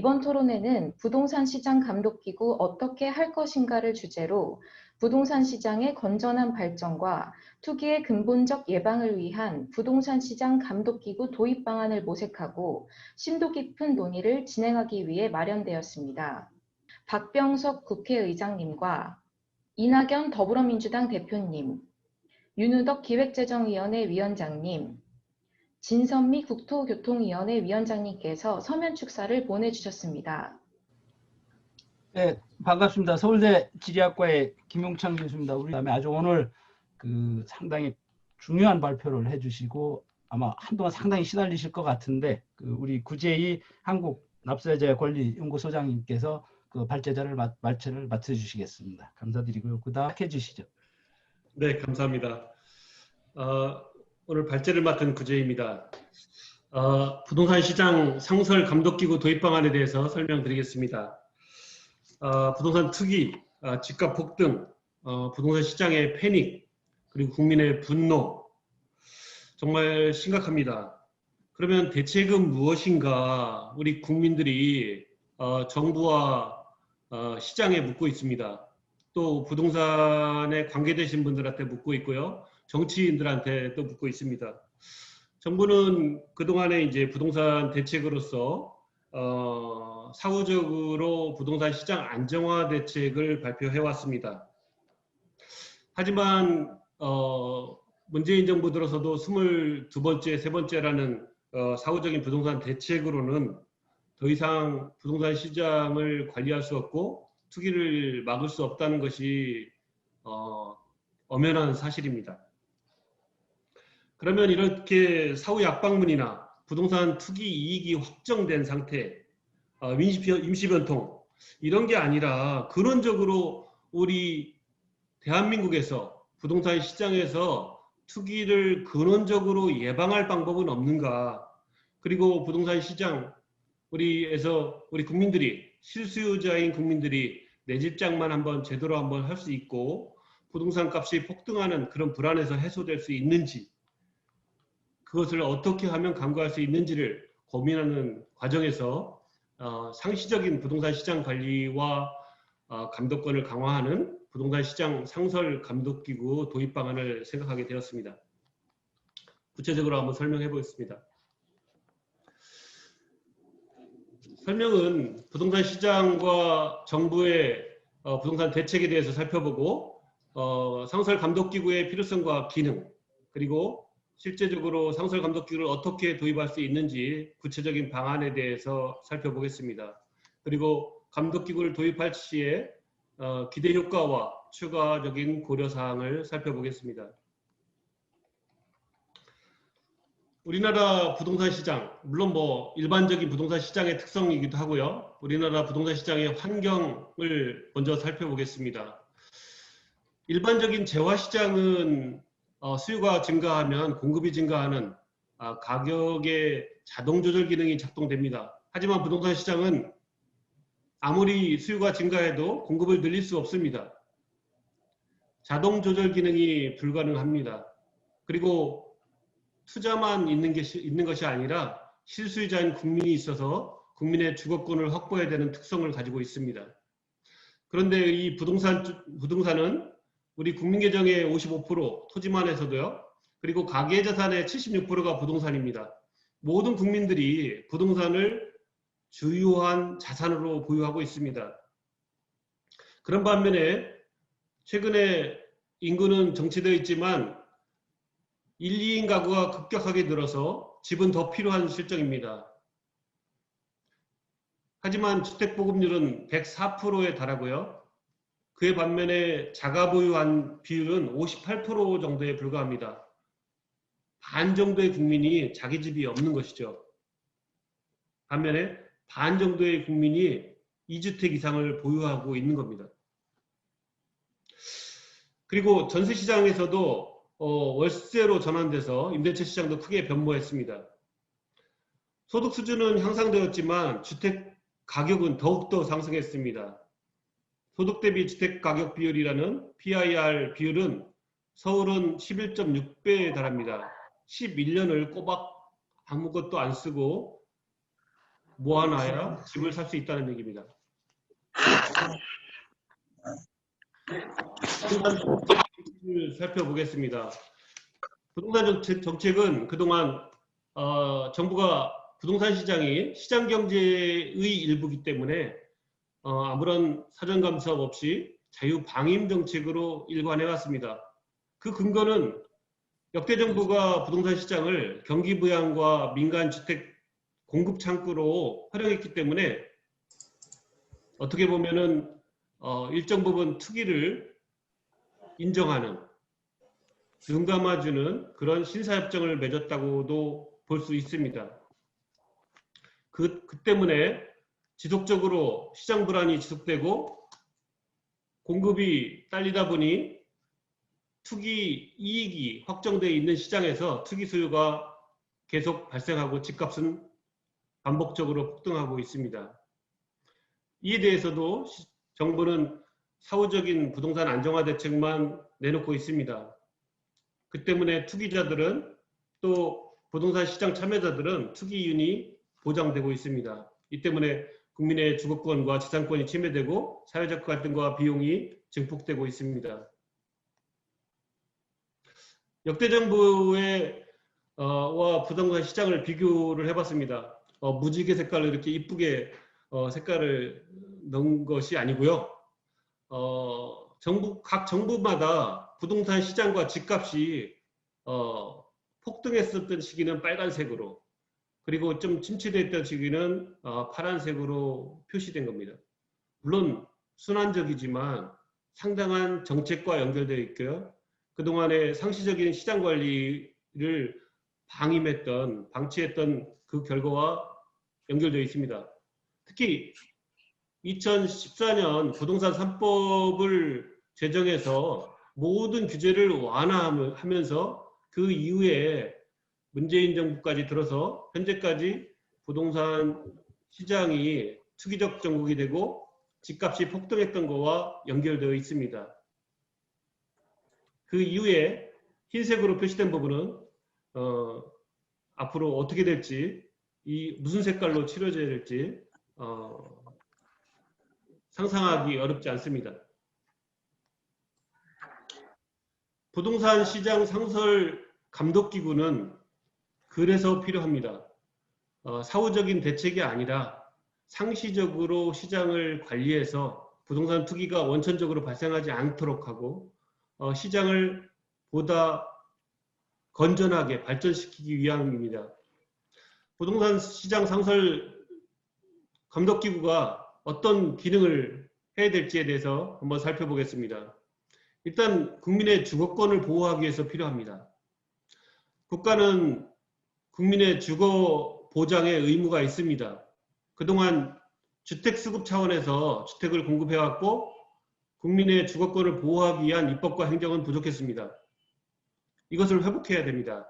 이번 토론회는 부동산 시장 감독기구 어떻게 할 것인가를 주제로 부동산 시장의 건전한 발전과 투기의 근본적 예방을 위한 부동산 시장 감독기구 도입 방안을 모색하고 심도 깊은 논의를 진행하기 위해 마련되었습니다. 박병석 국회의장님과 이낙연 더불어민주당 대표님, 윤우덕 기획재정위원회 위원장님, 진선미 국토교통위원회 위원장님께서 서면 축사를 보내주셨습니다. 네, 반갑습니다. 서울대 지리학과의 김용창 교수입니다. 우리 다음에 아주 오늘 상당히 중요한 발표를 해주시고 아마 한동안 상당히 시달리실 것 같은데 우리 구제이 한국 납세자 권리 연구소장님께서 발제자를 말체를 맡아주시겠습니다. 감사드리고요. 그다음 해주시죠. 네, 감사합니다. 오늘 발제를 맡은 구제입니다. 부동산 시장 상설 감독기구 도입 방안에 대해서 설명드리겠습니다. 부동산 투기, 집값 폭등, 부동산 시장의 패닉, 그리고 국민의 분노, 정말 심각합니다. 그러면 대책은 무엇인가? 우리 국민들이 정부와 시장에 묻고 있습니다. 또 부동산에 관계되신 분들한테 묻고 있고요. 정치인들한테 또 묻고 있습니다. 정부는 그동안에 이제 부동산 대책으로서 사후적으로 부동산 시장 안정화 대책을 발표해 왔습니다. 하지만 문재인 정부 들어서도 22번째, 세 번째라는 사후적인 부동산 대책으로는 더 이상 부동산 시장을 관리할 수 없고 투기를 막을 수 없다는 것이 엄연한 사실입니다. 그러면 이렇게 사후 약방문이나 부동산 투기 이익이 확정된 상태, 임시 변통 이런 게 아니라 근원적으로 우리 대한민국에서 부동산 시장에서 투기를 근원적으로 예방할 방법은 없는가? 그리고 부동산 시장 우리 국민들이 실수요자인 국민들이 내 집장만 한번 제대로 한번 할 수 있고 부동산 값이 폭등하는 그런 불안에서 해소될 수 있는지 그것을 어떻게 하면 간과할 수 있는지를 고민하는 과정에서 상시적인 부동산 시장 관리와 감독권을 강화하는 부동산 시장 상설 감독기구 도입 방안을 생각하게 되었습니다. 구체적으로 한번 설명해 보겠습니다. 설명은 부동산 시장과 정부의 부동산 대책에 대해서 살펴보고 상설 감독기구의 필요성과 기능 그리고 실제적으로 상설 감독기구를 어떻게 도입할 수 있는지 구체적인 방안에 대해서 살펴보겠습니다. 그리고 감독기구를 도입할 시에 기대 효과와 추가적인 고려사항을 살펴보겠습니다. 우리나라 부동산 시장, 물론 일반적인 부동산 시장의 특성이기도 하고요. 우리나라 부동산 시장의 환경을 먼저 살펴보겠습니다. 일반적인 재화시장은 수요가 증가하면 공급이 증가하는 가격의 자동 조절 기능이 작동됩니다. 하지만 부동산 시장은 아무리 수요가 증가해도 공급을 늘릴 수 없습니다. 자동 조절 기능이 불가능합니다. 그리고 투자만 있는 것이 아니라 실수요자인 국민이 있어서 국민의 주거권을 확보해야 되는 특성을 가지고 있습니다. 그런데 이 부동산은 우리 국민계정의 55%, 토지만 해서도요. 그리고 가계자산의 76%가 부동산입니다. 모든 국민들이 부동산을 주요한 자산으로 보유하고 있습니다. 그런 반면에 최근에 인구는 정체되어 있지만 1, 2인 가구가 급격하게 늘어서 집은 더 필요한 실정입니다. 하지만 주택보급률은 104%에 달하고요. 그에 반면에 자가 보유한 비율은 58% 정도에 불과합니다. 반 정도의 국민이 자기 집이 없는 것이죠. 반면에 반 정도의 국민이 2주택 이상을 보유하고 있는 겁니다. 그리고 전세시장에서도 월세로 전환돼서 임대차 시장도 크게 변모했습니다. 소득 수준은 향상되었지만 주택 가격은 더욱더 상승했습니다. 소득 대비 주택 가격 비율이라는 PIR 비율은 서울은 11.6배에 달합니다. 11년을 꼬박 아무것도 안 쓰고 모아놔야 집을 살 수 있다는 얘기입니다. 부동산 정책을 살펴보겠습니다. 부동산 정책은 그동안 정부가 부동산 시장이 시장 경제의 일부이기 때문에 아무런 사전 감사 없이 자유 방임 정책으로 일관해 왔습니다. 그 근거는 역대 정부가 부동산 시장을 경기 부양과 민간 주택 공급 창구로 활용했기 때문에 어떻게 보면은 일정 부분 투기를 인정하는, 눈 감아주는 그런 신사협정을 맺었다고도 볼 수 있습니다. 그 때문에 지속적으로 시장 불안이 지속되고 공급이 딸리다 보니 투기 이익이 확정되어 있는 시장에서 투기 수요가 계속 발생하고 집값은 반복적으로 폭등하고 있습니다. 이에 대해서도 정부는 사후적인 부동산 안정화 대책만 내놓고 있습니다. 그 때문에 투기자들은 또 부동산 시장 참여자들은 투기 이윤이 보장되고 있습니다. 이 때문에 국민의 주거권과 재산권이 침해되고 사회적 갈등과 비용이 증폭되고 있습니다. 역대 정부의 와 부동산 시장을 비교를 해봤습니다. 무지개 색깔로 이렇게 이쁘게 색깔을 넣은 것이 아니고요. 각 정부마다 부동산 시장과 집값이 폭등했었던 시기는 빨간색으로, 그리고 좀 침체됐던 시기는 파란색으로 표시된 겁니다. 물론 순환적이지만 상당한 정책과 연결되어 있고요. 그동안의 상시적인 시장 관리를 방치했던 그 결과와 연결되어 있습니다. 특히 2014년 부동산 3법을 제정해서 모든 규제를 완화하면서 그 이후에 문재인 정부까지 들어서 현재까지 부동산 시장이 투기적 정국이 되고 집값이 폭등했던 것과 연결되어 있습니다. 그 이후에 흰색으로 표시된 부분은 앞으로 어떻게 될지, 무슨 색깔로 치러져야 될지 상상하기 어렵지 않습니다. 부동산 시장 상설 감독기구는 그래서 필요합니다. 사후적인 대책이 아니라 상시적으로 시장을 관리해서 부동산 투기가 원천적으로 발생하지 않도록 하고 시장을 보다 건전하게 발전시키기 위함입니다. 부동산 시장 상설 감독기구가 어떤 기능을 해야 될지에 대해서 한번 살펴보겠습니다. 일단 국민의 주거권을 보호하기 위해서 필요합니다. 국가는 국민의 주거 보장의 의무가 있습니다. 그동안 주택 수급 차원에서 주택을 공급해왔고 국민의 주거권을 보호하기 위한 입법과 행정은 부족했습니다. 이것을 회복해야 됩니다.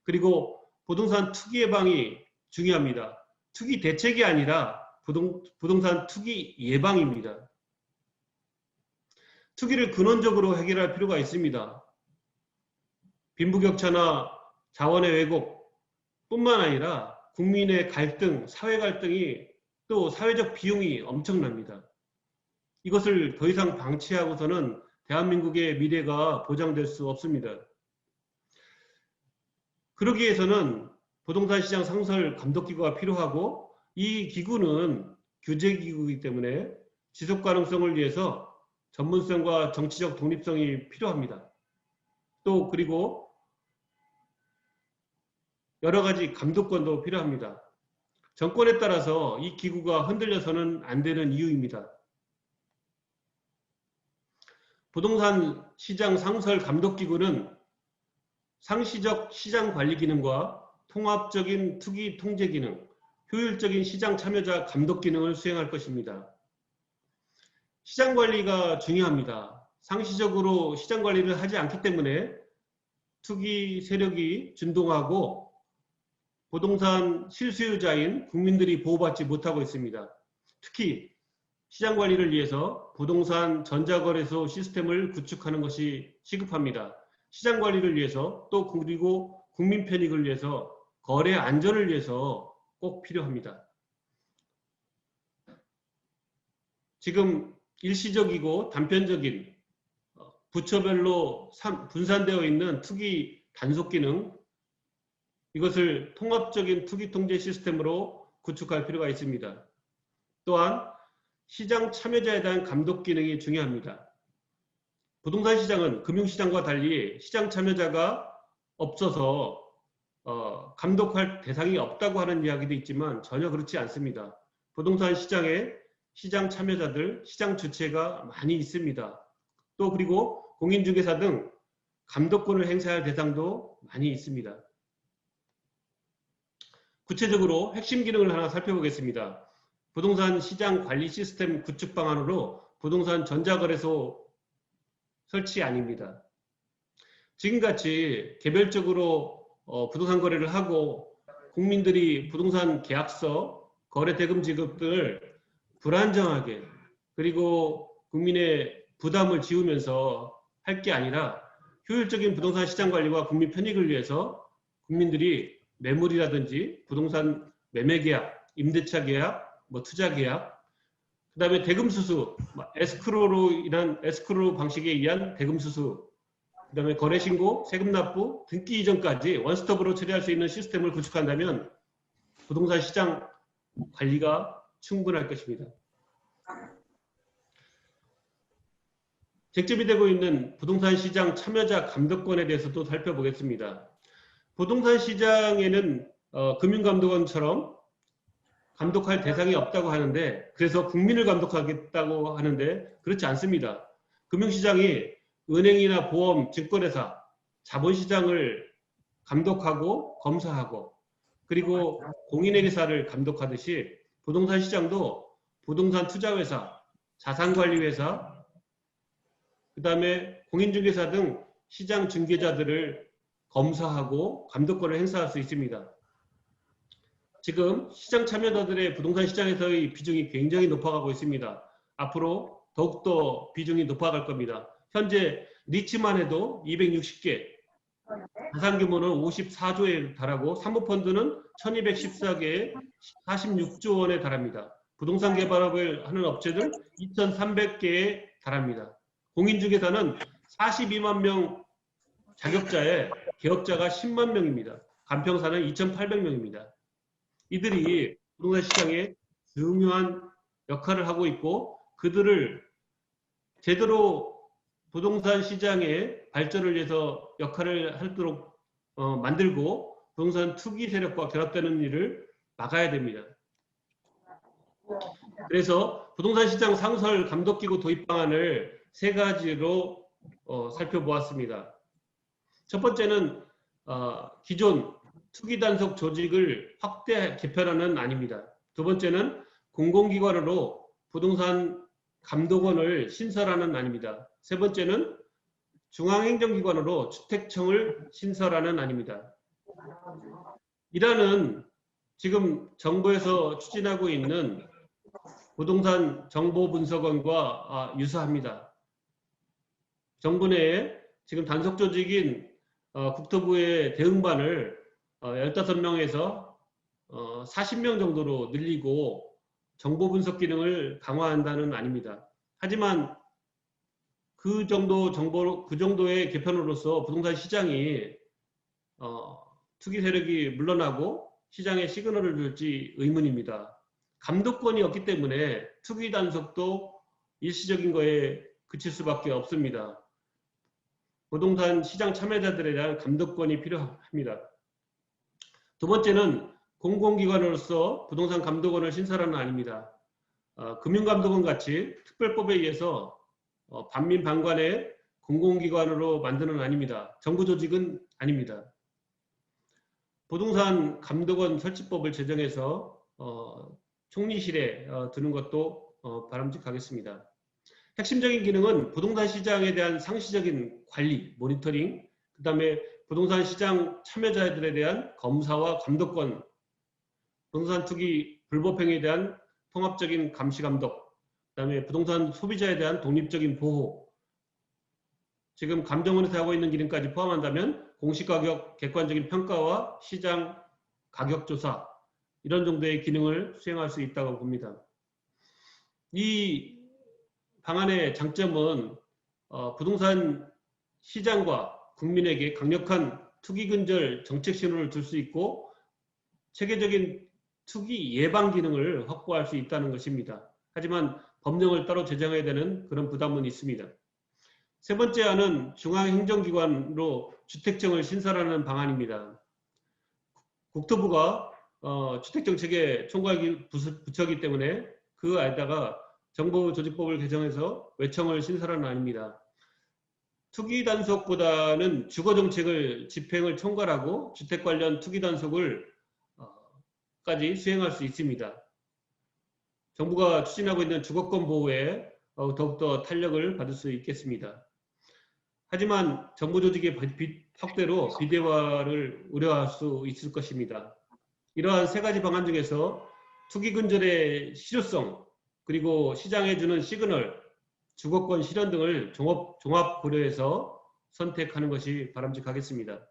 그리고 부동산 투기 예방이 중요합니다. 투기 대책이 아니라 부동산 투기 예방입니다. 투기를 근원적으로 해결할 필요가 있습니다. 빈부격차나 자원의 왜곡 뿐만 아니라 국민의 갈등, 사회 갈등이 또 사회적 비용이 엄청납니다. 이것을 더 이상 방치하고서는 대한민국의 미래가 보장될 수 없습니다. 그러기 위해서는 부동산 시장 상설 감독기구가 필요하고 이 기구는 규제기구이기 때문에 지속 가능성을 위해서 전문성과 정치적 독립성이 필요합니다. 또 그리고 여러 가지 감독권도 필요합니다. 정권에 따라서 이 기구가 흔들려서는 안 되는 이유입니다. 부동산 시장 상설 감독기구는 상시적 시장 관리 기능과 통합적인 투기 통제 기능, 효율적인 시장 참여자 감독 기능을 수행할 것입니다. 시장 관리가 중요합니다. 상시적으로 시장 관리를 하지 않기 때문에 투기 세력이 준동하고 부동산 실수요자인 국민들이 보호받지 못하고 있습니다. 특히 시장 관리를 위해서 부동산 전자거래소 시스템을 구축하는 것이 시급합니다. 시장 관리를 위해서 또 그리고 국민 편익을 위해서 거래 안전을 위해서 꼭 필요합니다. 지금 일시적이고 단편적인 부처별로 분산되어 있는 투기 단속 기능, 이것을 통합적인 투기 통제 시스템으로 구축할 필요가 있습니다. 또한 시장 참여자에 대한 감독 기능이 중요합니다. 부동산 시장은 금융시장과 달리 시장 참여자가 없어서 감독할 대상이 없다고 하는 이야기도 있지만 전혀 그렇지 않습니다. 부동산 시장에 시장 참여자들, 시장 주체가 많이 있습니다. 또 그리고 공인중개사 등 감독권을 행사할 대상도 많이 있습니다. 구체적으로 핵심 기능을 하나 살펴보겠습니다. 부동산 시장 관리 시스템 구축 방안으로 부동산 전자거래소 설치 아닙니다. 지금같이 개별적으로 부동산 거래를 하고 국민들이 부동산 계약서, 거래 대금 지급 등을 불안정하게 그리고 국민의 부담을 지우면서 할 게 아니라 효율적인 부동산 시장 관리와 국민 편익을 위해서 국민들이 매물이라든지 부동산 매매 계약, 임대차 계약, 투자 계약, 그 다음에 대금 수수, 에스크로 방식에 의한 대금 수수, 그 다음에 거래 신고, 세금 납부, 등기 이전까지 원스톱으로 처리할 수 있는 시스템을 구축한다면 부동산 시장 관리가 충분할 것입니다. 쟁점이 되고 있는 부동산 시장 참여자 감독권에 대해서도 살펴보겠습니다. 부동산 시장에는 금융감독원처럼 감독할 대상이 없다고 하는데, 그래서 국민을 감독하겠다고 하는데 그렇지 않습니다. 금융시장이 은행이나 보험, 증권회사, 자본시장을 감독하고 검사하고 그리고 공인회계사를 감독하듯이 부동산 시장도 부동산 투자회사, 자산관리회사, 그 다음에 공인중개사 등 시장 중개자들을 검사하고 감독권을 행사할 수 있습니다. 지금 시장 참여자들의 부동산 시장에서의 비중이 굉장히 높아가고 있습니다. 앞으로 더욱더 비중이 높아갈 겁니다. 현재 리츠만 해도 260개, 자산 규모는 54조에 달하고 사모펀드는 1214개에 46조 원에 달합니다. 부동산 개발업을 하는 업체들 2300개에 달합니다. 공인중개사는 42만 명 자격자에 개업자가 10만 명입니다. 간평사는 2,800명입니다. 이들이 부동산 시장에 중요한 역할을 하고 있고 그들을 제대로 부동산 시장의 발전을 위해서 역할을 하도록 만들고 부동산 투기 세력과 결합되는 일을 막아야 됩니다. 그래서 부동산 시장 상설 감독기구 도입 방안을 세 가지로 살펴보았습니다. 첫 번째는 기존 투기 단속 조직을 확대 개편하는 안입니다. 두 번째는 공공기관으로 부동산 감독원을 신설하는 안입니다. 세 번째는 중앙행정기관으로 주택청을 신설하는 안입니다. 이라는 지금 정부에서 추진하고 있는 부동산 정보분석원과 유사합니다. 정부 내에 지금 단속 조직인 국토부의 대응반을 15명에서 40명 정도로 늘리고 정보 분석 기능을 강화한다는 안입니다. 하지만 그 정도의 개편으로서 부동산 시장이 투기 세력이 물러나고 시장에 시그널을 줄지 의문입니다. 감독권이 없기 때문에 투기 단속도 일시적인 거에 그칠 수밖에 없습니다. 부동산 시장 참여자들에 대한 감독권이 필요합니다. 두 번째는 공공기관으로서 부동산 감독원을 신설하는 안입니다. 금융감독원 같이 특별법에 의해서 반민반관의 공공기관으로 만드는 안입니다. 정부 조직은 아닙니다. 부동산 감독원 설치법을 제정해서 총리실에 두는 것도 바람직하겠습니다. 핵심적인 기능은 부동산 시장에 대한 상시적인 관리, 모니터링, 그 다음에 부동산 시장 참여자들에 대한 검사와 감독권, 부동산 투기 불법행위에 대한 통합적인 감시 감독, 그 다음에 부동산 소비자에 대한 독립적인 보호, 지금 감정원에서 하고 있는 기능까지 포함한다면 공시가격 객관적인 평가와 시장 가격조사 이런 정도의 기능을 수행할 수 있다고 봅니다. 이 방안의 장점은 부동산 시장과 국민에게 강력한 투기 근절 정책 신호를 줄 수 있고 체계적인 투기 예방 기능을 확보할 수 있다는 것입니다. 하지만 법령을 따로 제정해야 되는 그런 부담은 있습니다. 세 번째 안은 중앙행정기관으로 주택청을 신설하는 방안입니다. 국토부가 주택정책의 총괄 부처이기 때문에 그 안에다가 정부조직법을 개정해서 외청을 신설하는 안입니다. 투기 단속보다는 주거정책을 집행을 총괄하고 주택 관련 투기 단속을 까지 수행할 수 있습니다. 정부가 추진하고 있는 주거권 보호에 더욱더 탄력을 받을 수 있겠습니다. 하지만 정부 조직의 확대로 비대화를 우려할 수 있을 것입니다. 이러한 세 가지 방안 중에서 투기 근절의 실효성, 그리고 시장에 주는 시그널, 주거권 실현 등을 종합 고려해서 선택하는 것이 바람직하겠습니다.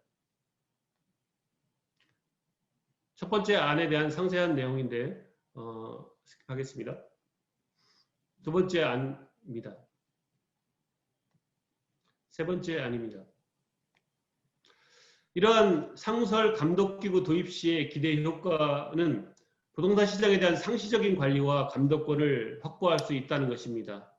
첫 번째 안에 대한 상세한 내용인데 스킵하겠습니다. 두 번째 안입니다. 세 번째 안입니다. 이러한 상설 감독기구 도입 시의 기대 효과는 부동산 시장에 대한 상시적인 관리와 감독권을 확보할 수 있다는 것입니다.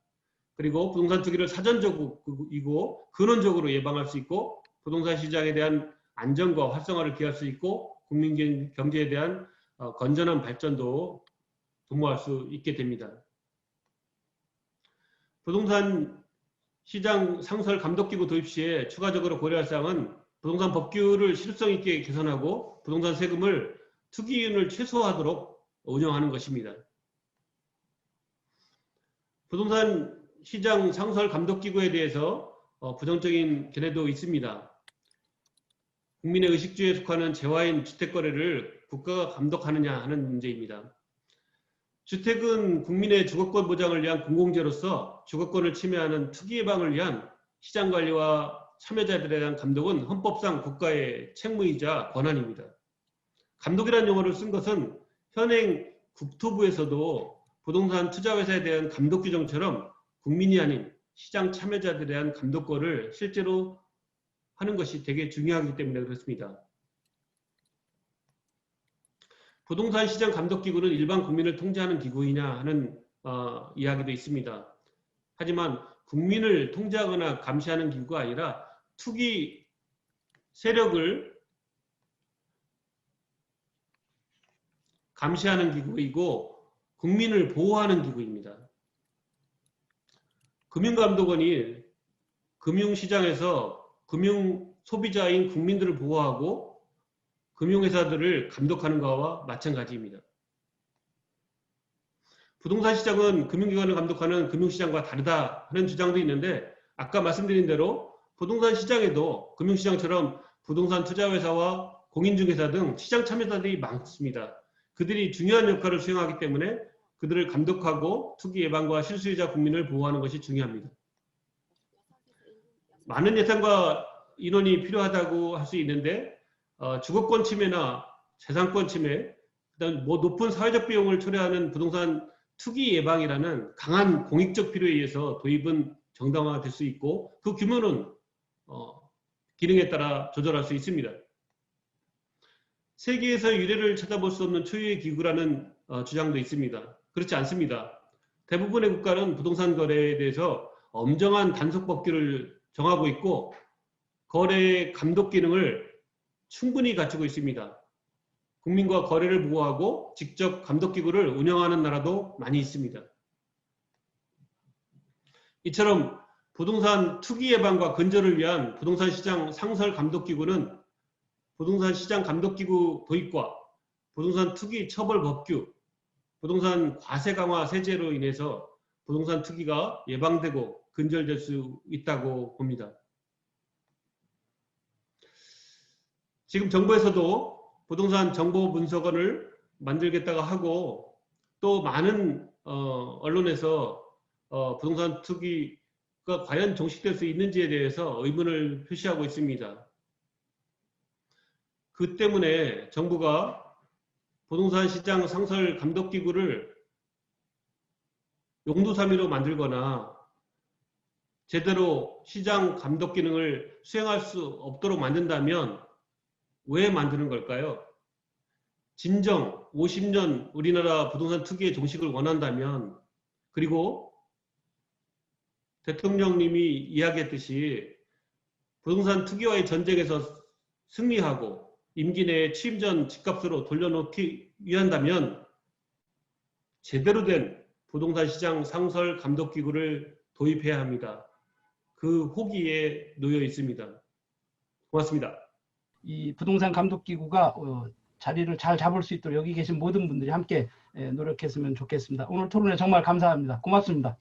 그리고 부동산 투기를 사전적이고 근원적으로 예방할 수 있고 부동산 시장에 대한 안정과 활성화를 기할 수 있고 국민 경제에 대한 건전한 발전도 도모할 수 있게 됩니다. 부동산 시장 상설 감독기구 도입 시에 추가적으로 고려할 사항은 부동산 법규를 실효성 있게 개선하고 부동산 세금을 투기윤을 최소화하도록 운영하는 것입니다. 부동산 시장 상설 감독기구에 대해서 부정적인 견해도 있습니다. 국민의 의식주에 속하는 재화인 주택거래를 국가가 감독하느냐 하는 문제입니다. 주택은 국민의 주거권 보장을 위한 공공재로서 주거권을 침해하는 투기 예방을 위한 시장관리와 참여자들에 대한 감독은 헌법상 국가의 책무이자 권한입니다. 감독이라는 용어를 쓴 것은 현행 국토부에서도 부동산 투자회사에 대한 감독 규정처럼 국민이 아닌 시장 참여자들에 대한 감독권을 실제로 하는 것이 되게 중요하기 때문에 그렇습니다. 부동산 시장 감독기구는 일반 국민을 통제하는 기구이냐 하는 이야기도 있습니다. 하지만 국민을 통제하거나 감시하는 기구가 아니라 투기 세력을 감시하는 기구이고 국민을 보호하는 기구입니다. 금융감독원이 금융시장에서 금융 소비자인 국민들을 보호하고 금융회사들을 감독하는 것과 마찬가지입니다. 부동산 시장은 금융기관을 감독하는 금융시장과 다르다 하는 주장도 있는데 아까 말씀드린 대로 부동산 시장에도 금융시장처럼 부동산 투자회사와 공인중개사 등 시장 참여자들이 많습니다. 그들이 중요한 역할을 수행하기 때문에 그들을 감독하고 투기 예방과 실수요자 국민을 보호하는 것이 중요합니다. 많은 예산과 인원이 필요하다고 할 수 있는데 주거권 침해나 재산권 침해, 그다음 높은 사회적 비용을 초래하는 부동산 투기 예방이라는 강한 공익적 필요에 의해서 도입은 정당화될 수 있고 그 규모는 기능에 따라 조절할 수 있습니다. 세계에서 유례를 찾아볼 수 없는 초유의 기구라는 주장도 있습니다. 그렇지 않습니다. 대부분의 국가는 부동산 거래에 대해서 엄정한 단속 법규를 정하고 있고 거래 감독 기능을 충분히 갖추고 있습니다. 국민과 거래를 보호하고 직접 감독기구를 운영하는 나라도 많이 있습니다. 이처럼 부동산 투기 예방과 근절을 위한 부동산 시장 상설 감독기구는 부동산 시장 감독기구 도입과 부동산 투기 처벌 법규, 부동산 과세 강화 세제로 인해서 부동산 투기가 예방되고 근절될 수 있다고 봅니다. 지금 정부에서도 부동산 정보분석원을 만들겠다고 하고 또 많은 언론에서 부동산 투기가 과연 종식될 수 있는지에 대해서 의문을 표시하고 있습니다. 그 때문에 정부가 부동산 시장 상설 감독기구를 용두사미로 만들거나 제대로 시장 감독 기능을 수행할 수 없도록 만든다면 왜 만드는 걸까요? 진정 50년 우리나라 부동산 투기의 종식을 원한다면, 그리고 대통령님이 이야기했듯이 부동산 투기와의 전쟁에서 승리하고 임기 내에 취임 전 집값으로 돌려놓기 위한다면 제대로 된 부동산 시장 상설 감독 기구를 도입해야 합니다. 그 호기에 놓여 있습니다. 고맙습니다. 이 부동산 감독 기구가 자리를 잘 잡을 수 있도록 여기 계신 모든 분들이 함께 노력했으면 좋겠습니다. 오늘 토론에 정말 감사합니다. 고맙습니다.